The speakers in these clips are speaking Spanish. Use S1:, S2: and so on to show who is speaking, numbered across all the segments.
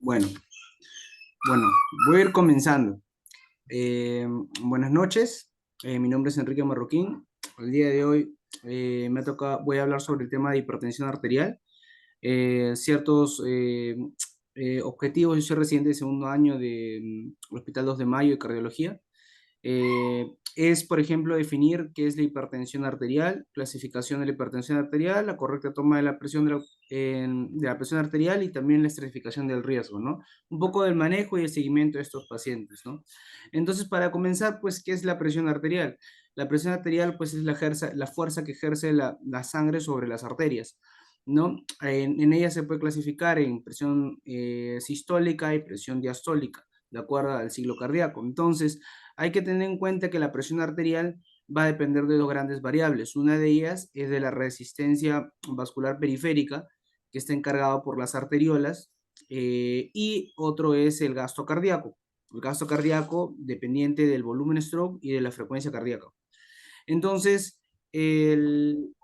S1: Bueno, bueno, voy a ir comenzando. Eh, Buenas noches, mi nombre es Enrique Marroquín. El día de hoy voy a hablar sobre el tema de hipertensión arterial, ciertos objetivos. Yo soy residente de segundo año del Hospital 2 de Mayo de Cardiología. Es, por ejemplo, definir qué es la hipertensión arterial, clasificación de la hipertensión arterial, la correcta toma de la presión de la presión arterial y también la estratificación del riesgo, ¿no? Un poco del manejo y el seguimiento de estos pacientes, ¿no? Entonces, para comenzar, pues, ¿qué es la presión arterial? La presión arterial, pues, es la fuerza que ejerce la sangre sobre las arterias, ¿no? En ella se puede clasificar en presión sistólica y presión diastólica, de acuerdo al ciclo cardíaco. Entonces, hay que tener en cuenta que la presión arterial va a depender de dos grandes variables. Una de ellas es de la resistencia vascular periférica, que está encargado por las arteriolas, y otro es el gasto cardíaco. El gasto cardíaco dependiente del volumen stroke y de la frecuencia cardíaca. Entonces, el,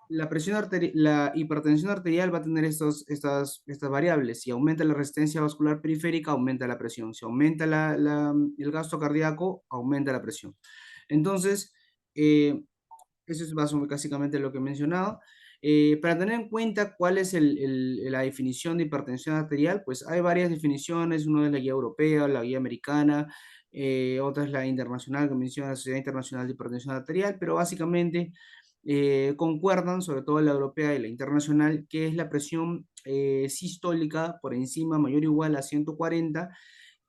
S1: la hipertensión arterial va a tener estas variables. Si aumenta la resistencia vascular periférica, aumenta la presión. Si aumenta el gasto cardíaco, aumenta la presión. Entonces, eh, eso es básicamente lo que he mencionado. Para tener en cuenta cuál es la definición de hipertensión arterial, pues hay varias definiciones. Una es la guía europea, la guía americana, otra es la internacional que menciona la Sociedad Internacional de Hipertensión Arterial, pero básicamente concuerdan, sobre todo la europea y la internacional, que es la presión sistólica por encima mayor o igual a 140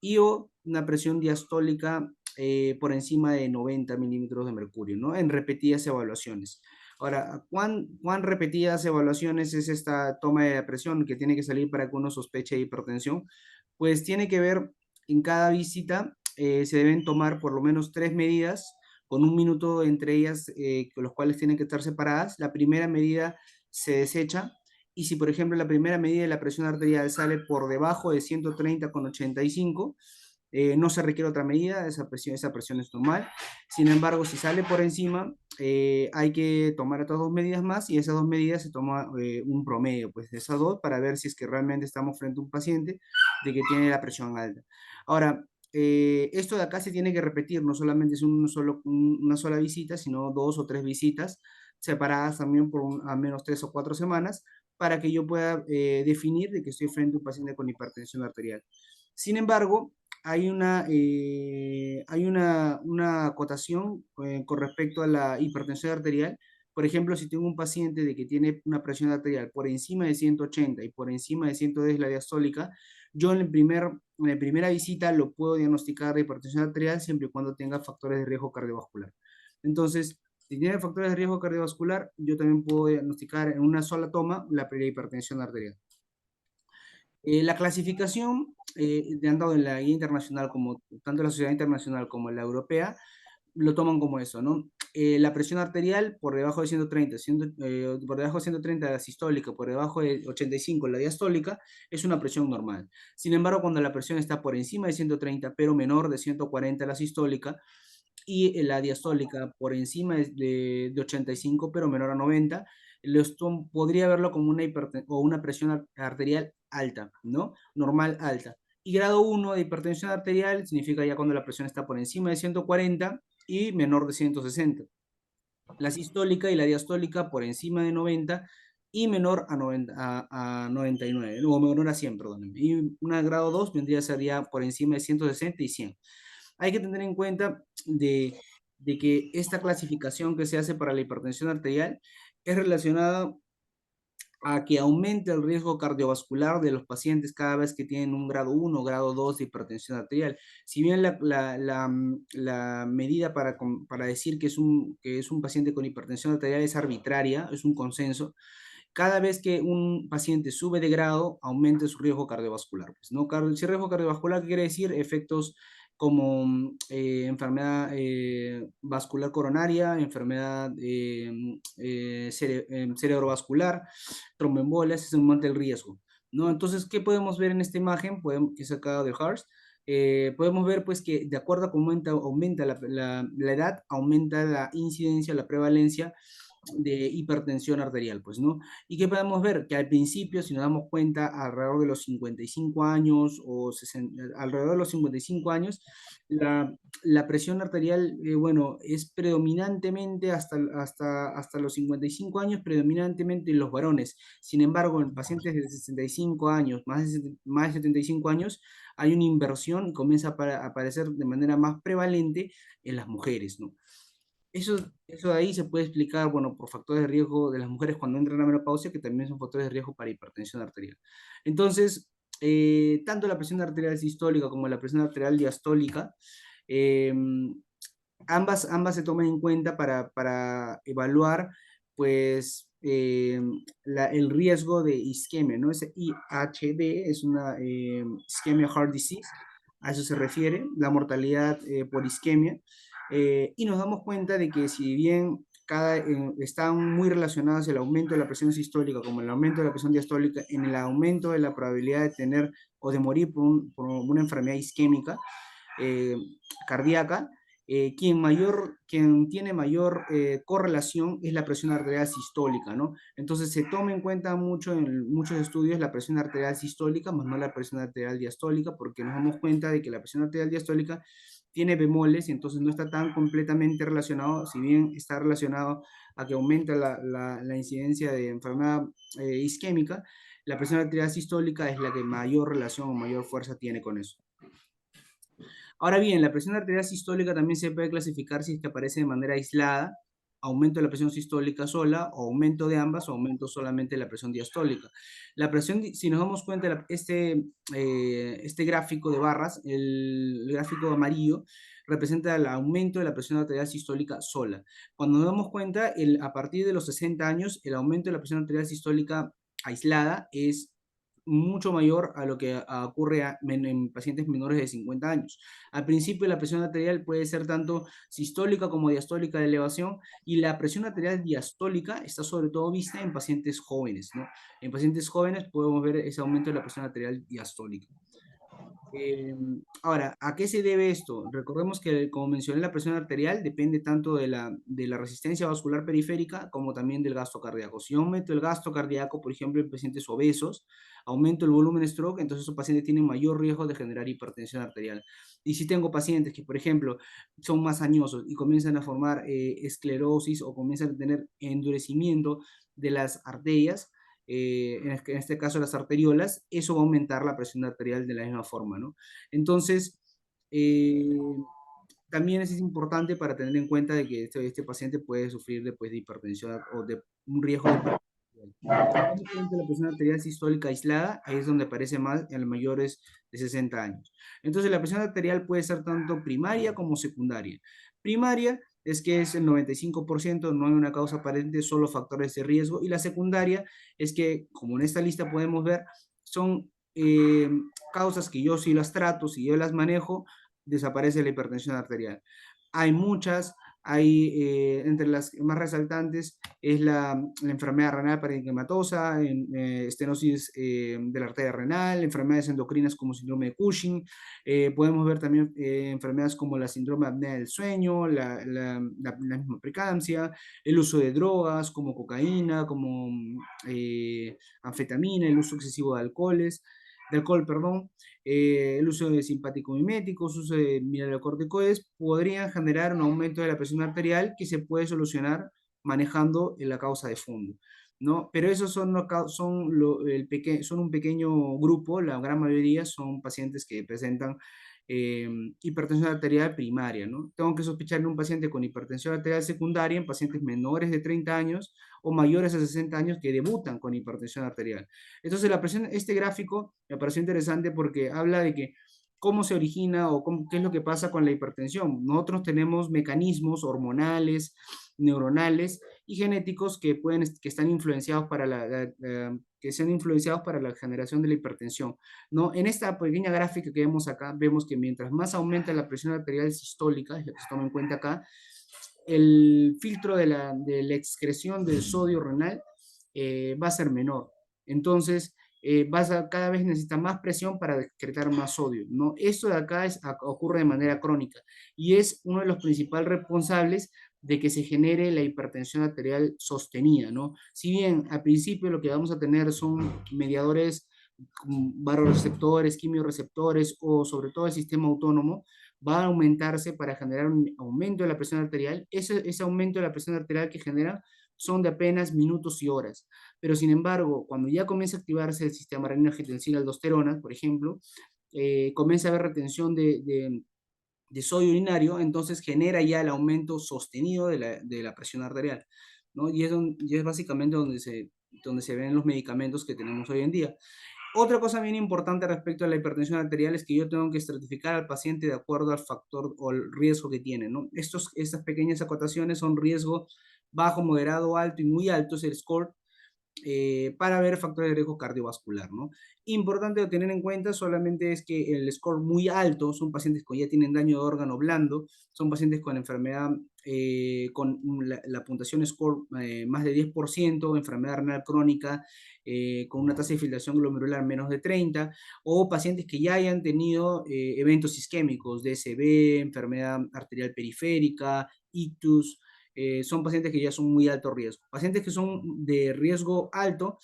S1: y o una presión diastólica por encima de 90 milímetros de mercurio, ¿no? En repetidas evaluaciones. Ahora, ¿cuán repetidas evaluaciones es esta toma de presión que tiene que salir para que uno sospeche de hipertensión? Pues tiene que ver en cada visita, se deben tomar por lo menos 3 medidas, con un minuto entre ellas, con los cuales tienen que estar separadas. La primera medida se desecha, y si, por ejemplo, la primera medida de la presión arterial sale por debajo de 130,85, no se requiere otra medida, esa presión es normal. Sin embargo, si sale por encima, hay que tomar otras 2 medidas más, y esas 2 medidas se toma un promedio, pues, de esas dos, para ver si es que realmente estamos frente a un paciente de que tiene la presión alta. Ahora, esto de acá se tiene que repetir, no solamente es una sola visita, sino 2 o 3 visitas separadas también por al menos 3 o 4 semanas, para que yo pueda definir de que estoy frente a un paciente con hipertensión arterial. Sin embargo, hay una acotación con respecto a la hipertensión arterial. Por ejemplo, si tengo un paciente de que tiene una presión arterial por encima de 180 y por encima de 110 la diastólica, yo en la primera visita lo puedo diagnosticar de hipertensión arterial siempre y cuando tenga factores de riesgo cardiovascular. Entonces, si tiene factores de riesgo cardiovascular, yo también puedo diagnosticar en una sola toma la hipertensión arterial. La clasificación tanto en la guía internacional, como tanto la sociedad internacional como la europea, lo toman como eso, ¿no? La presión arterial por debajo de 130, por debajo de 130 la sistólica, por debajo de 85 la diastólica, es una presión normal. Sin embargo, cuando la presión está por encima de 130, pero menor de 140 la sistólica, y la diastólica por encima de 85, pero menor a 90, podría verlo como una presión arterial alta, ¿no? Normal alta. Y grado 1 de hipertensión arterial significa ya cuando la presión está por encima de 140 y menor de 160. La sistólica y la diastólica por encima de 90 y menor a 90, a 99, o menor a 100, perdón. Y una grado 2 vendría a ser ya por encima de 160 y 100. Hay que tener en cuenta de que esta clasificación que se hace para la hipertensión arterial es relacionada a que aumente el riesgo cardiovascular de los pacientes cada vez que tienen un grado 1 o grado 2 de hipertensión arterial. Si bien la medida para decir que es un paciente con hipertensión arterial es arbitraria, es un consenso, cada vez que un paciente sube de grado, aumenta su riesgo cardiovascular. Pues, ¿no? Ese riesgo cardiovascular, ¿qué quiere decir? Efectos como enfermedad vascular coronaria, enfermedad cerebrovascular, tromboembolias, es aumenta el riesgo, ¿no? Entonces, ¿qué podemos ver en esta imagen? Que es sacado de Hearst. Podemos ver, pues, que de acuerdo a cómo aumenta la edad, aumenta la incidencia, la prevalencia hipertensión arterial, pues, ¿no? ¿Y qué podemos ver? Que al principio, si nos damos cuenta, alrededor de los 55 años o 60, alrededor de los 55 años, la presión arterial, bueno, es predominantemente hasta los 55 años, predominantemente en los varones. Sin embargo, en pacientes de 65 años, más de 75 años, hay una inversión y comienza a aparecer de manera más prevalente en las mujeres, ¿no? Eso de ahí se puede explicar, bueno, por factores de riesgo de las mujeres cuando entran a la menopausia, que también son factores de riesgo para hipertensión arterial. Entonces, tanto la presión arterial sistólica como la presión arterial diastólica, eh, ambas se toman en cuenta para evaluar, pues, el riesgo de isquemia, ¿no? Ese IHD es una ischemia heart disease, a eso se refiere, la mortalidad por isquemia. Y nos damos cuenta de que si bien están muy relacionadas el aumento de la presión sistólica como el aumento de la presión diastólica en el aumento de la probabilidad de tener o de morir por una enfermedad isquémica eh, cardíaca, quien tiene mayor correlación es la presión arterial sistólica, ¿no? Entonces se toma en cuenta mucho en muchos estudios la presión arterial sistólica, más no la presión arterial diastólica, porque nos damos cuenta de que la presión arterial diastólica tiene bemoles y entonces no está tan completamente relacionado, si bien está relacionado a que aumenta la incidencia de enfermedad isquémica, la presión arterial sistólica es la que mayor relación o mayor fuerza tiene con eso. Ahora bien, la presión arterial sistólica también se puede clasificar si es que aparece de manera aislada, aumento de la presión sistólica sola, o aumento de ambas, o aumento solamente de la presión diastólica. La presión, si nos damos cuenta, este gráfico de barras, el gráfico amarillo, representa el aumento de la presión arterial sistólica sola. Cuando nos damos cuenta, a partir de los 60 años, el aumento de la presión arterial sistólica aislada es mucho mayor a lo que ocurre en pacientes menores de 50 años. Al principio la presión arterial puede ser tanto sistólica como diastólica de elevación y la presión arterial diastólica está sobre todo vista en pacientes jóvenes, ¿no? En pacientes jóvenes podemos ver ese aumento de la presión arterial diastólica. Ahora, ¿a qué se debe esto? Recordemos que, como mencioné, la presión arterial depende tanto de la resistencia vascular periférica como también del gasto cardíaco. Si yo aumento el gasto cardíaco, por ejemplo, en pacientes obesos, aumento el volumen stroke, entonces esos pacientes tienen mayor riesgo de generar hipertensión arterial. Y si tengo pacientes que, por ejemplo, son más añosos y comienzan a formar esclerosis o comienzan a tener endurecimiento de las arterias, en este caso las arteriolas, eso va a aumentar la presión arterial de la misma forma, ¿no? Entonces, eh, también es importante para tener en cuenta de que este paciente puede sufrir después de hipertensión o de un riesgo de hipertensión. La presión arterial sistólica aislada, ahí es donde aparece más en los mayores de 60 años. Entonces, la presión arterial puede ser tanto primaria como secundaria. Primaria es que es el 95%, no hay una causa aparente, solo factores de riesgo. Y la secundaria es que, como en esta lista podemos ver, son causas que yo si las trato, si yo las manejo, desaparece la hipertensión arterial. Hay muchas, entre las más resaltantes es la enfermedad renal parenquimatosa, estenosis de la arteria renal, enfermedades endocrinas como síndrome de Cushing, podemos ver también enfermedades como la síndrome de apnea del sueño, la misma preeclampsia, el uso de drogas como cocaína, como anfetamina, el uso excesivo de alcohol, perdón, el uso de simpático-miméticos, uso de mineralocorticoides, podrían generar un aumento de la presión arterial que se puede solucionar manejando la causa de fondo, ¿no? Pero esos son un pequeño grupo, la gran mayoría son pacientes que presentan eh, hipertensión arterial primaria, ¿no? Tengo que sospechar en un paciente con hipertensión arterial secundaria en pacientes menores de 30 años o mayores de 60 años que debutan con hipertensión arterial. Entonces, este gráfico me pareció interesante porque habla de que cómo se origina o qué es lo que pasa con la hipertensión. Nosotros tenemos mecanismos hormonales, neuronales y genéticos que están influenciados que sean influenciados para la generación de la hipertensión, ¿no? En esta pequeña gráfica que vemos acá, vemos que mientras más aumenta la presión arterial sistólica, es lo que se toma en cuenta acá, el filtro de la excreción del sodio renal va a ser menor. Entonces, cada vez necesita más presión para excretar más sodio, ¿no? Esto de acá ocurre de manera crónica y es uno de los principales responsables de que se genere la hipertensión arterial sostenida, ¿no? Si bien al principio lo que vamos a tener son mediadores, varoreceptores, quimiorreceptores o sobre todo el sistema autónomo, va a aumentarse para generar un aumento de la presión arterial. Ese aumento de la presión arterial que genera son de apenas minutos y horas. Pero sin embargo, cuando ya comienza a activarse el sistema renina-angiotensina-aldosterona, por ejemplo, comienza a haber retención de sodio urinario, entonces genera ya el aumento sostenido de la presión arterial, ¿no? Y es básicamente donde se ven los medicamentos que tenemos hoy en día. Otra cosa bien importante respecto a la hipertensión arterial es que yo tengo que estratificar al paciente de acuerdo al factor o el riesgo que tiene, ¿no? Estas pequeñas acotaciones son riesgo bajo, moderado, alto y muy alto, es el score para ver factores de riesgo cardiovascular, ¿no? Importante de tener en cuenta solamente es que el score muy alto son pacientes que ya tienen daño de órgano blando, son pacientes con enfermedad, con la puntuación score más de 10%, enfermedad renal crónica, con una tasa de filtración glomerular menos de 30, o pacientes que ya hayan tenido eventos isquémicos, DSB, enfermedad arterial periférica, ictus, son pacientes que ya son muy alto riesgo. Pacientes que son de riesgo alto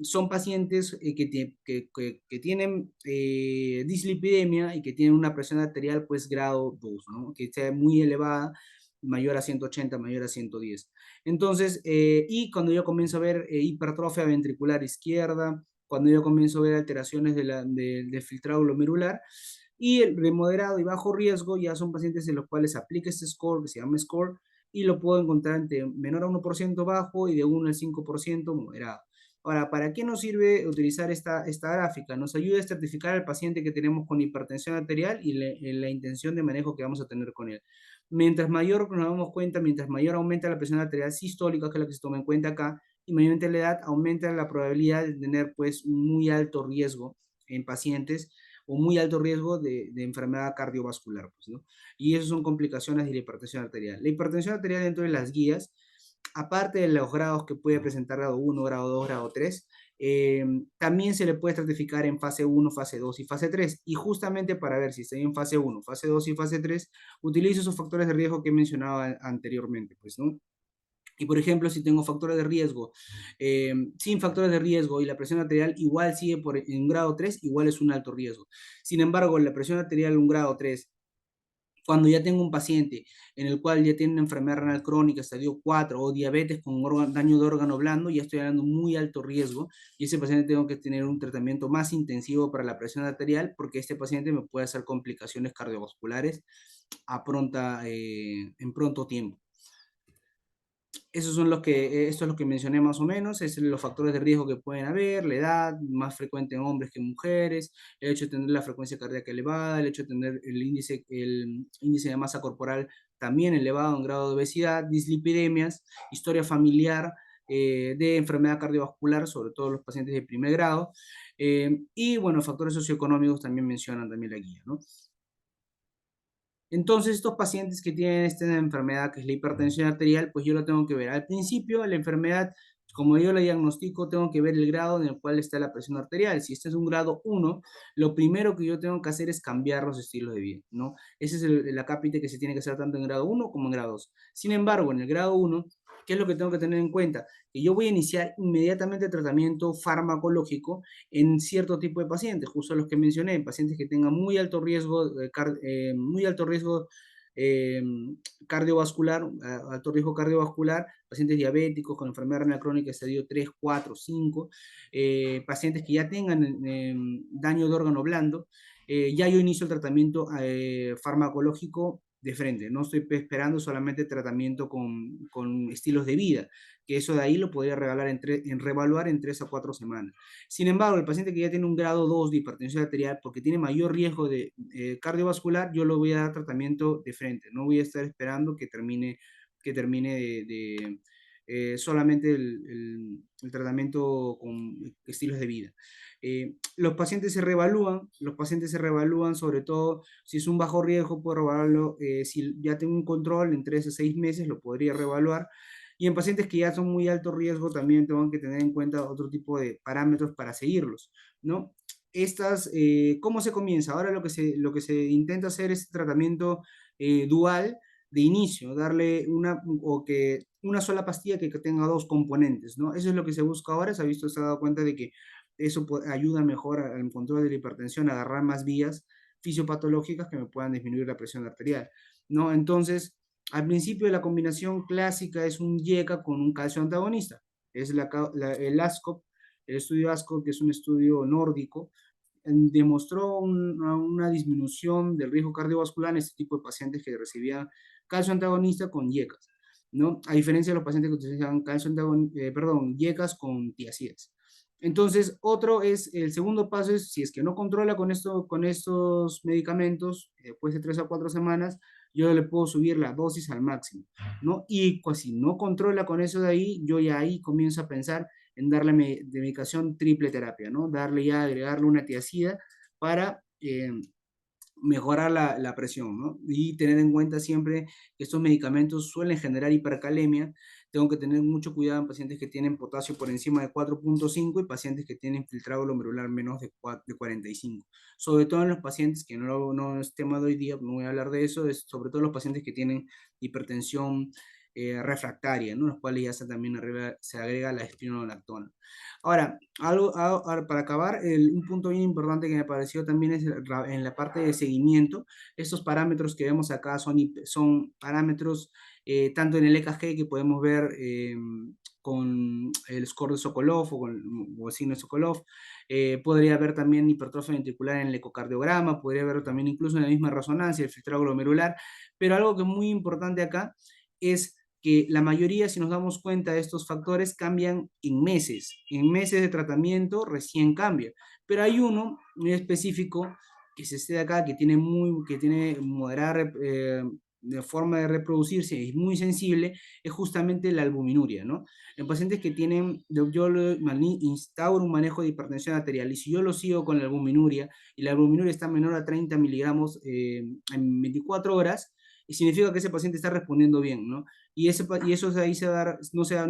S1: son pacientes que tienen dislipidemia y que tienen una presión arterial pues grado 2, ¿no? Que sea muy elevada, mayor a 180, mayor a 110. Entonces, y cuando yo comienzo a ver hipertrofia ventricular izquierda, cuando yo comienzo a ver alteraciones del filtrado glomerular, y el de moderado y bajo riesgo ya son pacientes en los cuales aplica este score, que se llama score, y lo puedo encontrar entre menor a 1% bajo y de 1 al 5% moderado. Ahora, ¿para qué nos sirve utilizar esta gráfica? Nos ayuda a estratificar al paciente que tenemos con hipertensión arterial y la intención de manejo que vamos a tener con él. Mientras mayor nos damos cuenta, mientras mayor aumenta la presión arterial sistólica, que es la que se toma en cuenta acá, y mayormente la edad, aumenta la probabilidad de tener pues muy alto riesgo en pacientes o muy alto riesgo de enfermedad cardiovascular, pues, ¿no? Y eso son complicaciones de la hipertensión arterial. La hipertensión arterial dentro de las guías, aparte de los grados que puede presentar grado 1, grado 2, grado 3, también se le puede estratificar en fase 1, fase 2 y fase 3. Y justamente para ver si estoy en fase 1, fase 2 y fase 3, utilizo esos factores de riesgo que mencionaba anteriormente, pues, ¿no? Y por ejemplo, si tengo factores de riesgo, sin factores de riesgo y la presión arterial igual sigue en un grado 3, igual es un alto riesgo. Sin embargo, la presión arterial en un grado 3, cuando ya tengo un paciente en el cual ya tiene una enfermedad renal crónica, estadio 4 o diabetes con daño de órgano blando, ya estoy hablando muy alto riesgo y ese paciente tengo que tener un tratamiento más intensivo para la presión arterial porque este paciente me puede hacer complicaciones cardiovasculares en pronto tiempo. Esos son esto es lo que mencioné más o menos, es los factores de riesgo que pueden haber, la edad, más frecuente en hombres que en mujeres, el hecho de tener la frecuencia cardíaca elevada, el hecho de tener el índice de masa corporal también elevado en grado de obesidad, dislipidemias, historia familiar de enfermedad cardiovascular, sobre todo los pacientes de primer grado, y bueno, factores socioeconómicos también mencionan también la guía, ¿no? Entonces, estos pacientes que tienen esta enfermedad, que es la hipertensión arterial, pues yo lo tengo que ver. Al principio, la enfermedad, como yo la diagnostico, tengo que ver el grado en el cual está la presión arterial. Si este es un grado 1, lo primero que yo tengo que hacer es cambiar los estilos de vida, ¿no? Ese es el acápite que se tiene que hacer tanto en grado 1 como en grado 2. Sin embargo, en el grado 1, ¿qué es lo que tengo que tener en cuenta? Que yo voy a iniciar inmediatamente tratamiento farmacológico en cierto tipo de pacientes, justo los que mencioné, pacientes que tengan muy alto riesgo eh, cardiovascular, alto riesgo cardiovascular, pacientes diabéticos con enfermedad renal crónica estadio 3, 4, 5, pacientes que ya tengan daño de órgano blando, ya yo inicio el tratamiento farmacológico de frente, no estoy esperando solamente tratamiento con estilos de vida, que eso de ahí lo podría revaluar en 3 a 4 semanas. Sin embargo, el paciente que ya tiene un grado 2 de hipertensión arterial porque tiene mayor riesgo de cardiovascular, yo lo voy a dar tratamiento de frente, no voy a estar esperando que termine solamente el tratamiento con estilos de vida. Los pacientes se revalúan sobre todo si es un bajo riesgo, puedo revaluarlo, si ya tengo un control en 3 a 6 meses, lo podría revaluar. Y en pacientes que ya son muy alto riesgo, también tengo que tener en cuenta otro tipo de parámetros para seguirlos, ¿no? ¿Cómo se comienza? Ahora lo que se intenta hacer es tratamiento dual de inicio, darle una sola pastilla que tenga dos componentes, ¿no? Eso es lo que se busca ahora, se ha dado cuenta de que eso ayuda mejor al control de la hipertensión, a agarrar más vías fisiopatológicas que me puedan disminuir la presión arterial, ¿no? Entonces, al principio la combinación clásica es un IECA con un calcio antagonista, es el ASCOP, el estudio ASCOP, que es un estudio nórdico, demostró una disminución del riesgo cardiovascular en este tipo de pacientes que recibían calcio antagonista con IECAS, ¿no? A diferencia de los pacientes que utilizan IECAS con tiazidas. Entonces, el segundo paso es, si es que no controla con estos medicamentos, después de 3 a 4 semanas, yo le puedo subir la dosis al máximo, ¿no? Y pues, si no controla con eso de ahí, yo ya ahí comienzo a pensar en darle de medicación triple terapia, ¿no? Agregarle una tiacida para mejorar la presión, ¿no? Y tener en cuenta siempre que estos medicamentos suelen generar hipercalemia. Tengo que tener mucho cuidado en pacientes que tienen potasio por encima de 4,5 y pacientes que tienen filtrado glomerular menos de 45. Sobre todo en los pacientes, que no es tema de hoy día, no voy a hablar de eso, es sobre todo los pacientes que tienen hipertensión refractaria, ¿no? Los cuales también se agrega la espronolactona. Ahora, para acabar, un punto bien importante que me pareció también es en la parte de seguimiento. Estos parámetros que vemos acá son parámetros tanto en el EKG que podemos ver con el score de Sokolov o el signo de Sokolov. Podría haber también hipertrofia ventricular en el ecocardiograma, podría haber también incluso en la misma resonancia el filtrado glomerular, pero algo que es muy importante acá es que la mayoría, si nos damos cuenta de estos factores, cambian en meses de tratamiento recién cambia, pero hay uno muy específico, que es este de acá, que tiene moderada de forma de reproducirse, es muy sensible, es justamente la albuminuria, ¿no? En pacientes que tienen, instauro un manejo de hipertensión arterial, y si yo lo sigo con la albuminuria, y la albuminuria está menor a 30 miligramos en 24 horas, y significa que ese paciente está respondiendo bien, ¿no? Y eso de ahí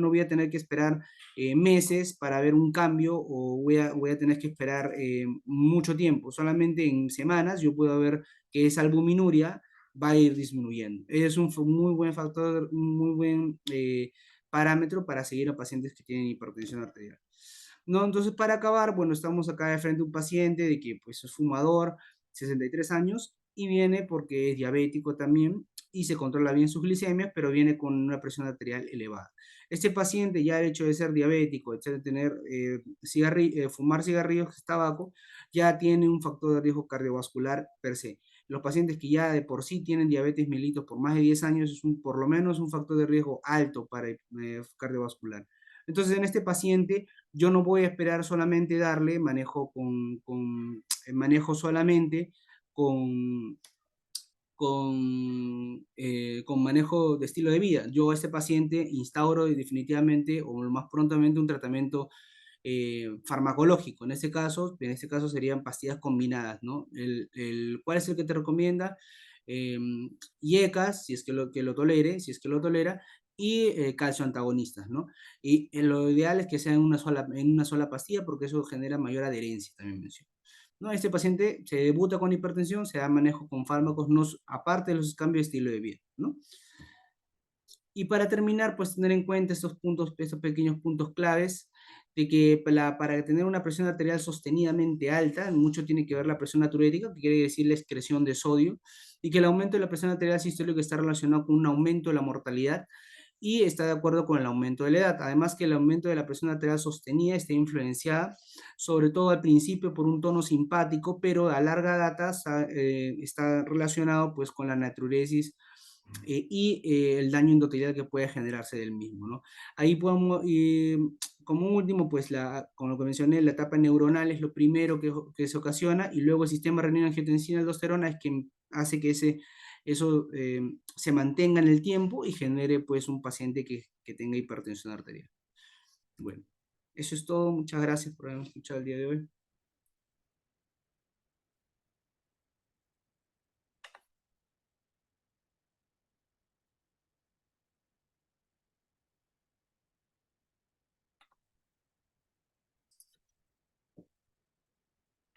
S1: no voy a tener que esperar meses para ver un cambio, o voy a tener que esperar mucho tiempo. Solamente en semanas yo puedo ver que esa albuminuria va a ir disminuyendo. Es un muy buen factor, un muy buen parámetro para seguir a pacientes que tienen hipertensión arterial. No, entonces, para acabar, bueno, estamos acá de frente a un paciente de que pues es fumador, 63 años, y viene porque es diabético también, y se controla bien sus glicemias, pero viene con una presión arterial elevada. Este paciente, ya el hecho de ser diabético, de tener, fumar cigarrillos, tabaco, ya tiene un factor de riesgo cardiovascular per se. Los pacientes que ya de por sí tienen diabetes mellitus por más de 10 años es por lo menos un factor de riesgo alto para cardiovascular. Entonces, en este paciente, yo no voy a esperar solamente darle manejo solamente con, con manejo de estilo de vida. Yo a este paciente instauro definitivamente o más prontamente un tratamiento farmacológico. En este caso serían pastillas combinadas, ¿no? ¿Cuál es el que te recomienda? Eh, IECAS, que lo tolere, si es que lo tolera, y calcio antagonistas, ¿no? Y lo ideal es que sea en una sola pastilla, porque eso genera mayor adherencia, también menciono. ¿No? Este paciente se debuta con hipertensión, se da manejo con fármacos, no, aparte de los cambios de estilo de vida, ¿no? Y para terminar, pues tener en cuenta estos pequeños puntos claves, de que para tener una presión arterial sostenidamente alta, mucho tiene que ver la presión natriurética, que quiere decir la excreción de sodio, y que el aumento de la presión arterial sistólica está relacionado con un aumento de la mortalidad, y está de acuerdo con el aumento de la edad. Además, que el aumento de la presión arterial sostenida está influenciada, sobre todo al principio, por un tono simpático, pero a larga data está relacionado pues con la natriuresis el daño endotelial que puede generarse del mismo, ¿no? Ahí podemos, como último, pues como lo que mencioné, la etapa neuronal es lo primero que se ocasiona, y luego el sistema renina-angiotensina-aldosterona es quien hace que eso se mantenga en el tiempo y genere pues un paciente que tenga hipertensión arterial. Bueno, eso es todo. Muchas gracias por haberme escuchado el día de hoy.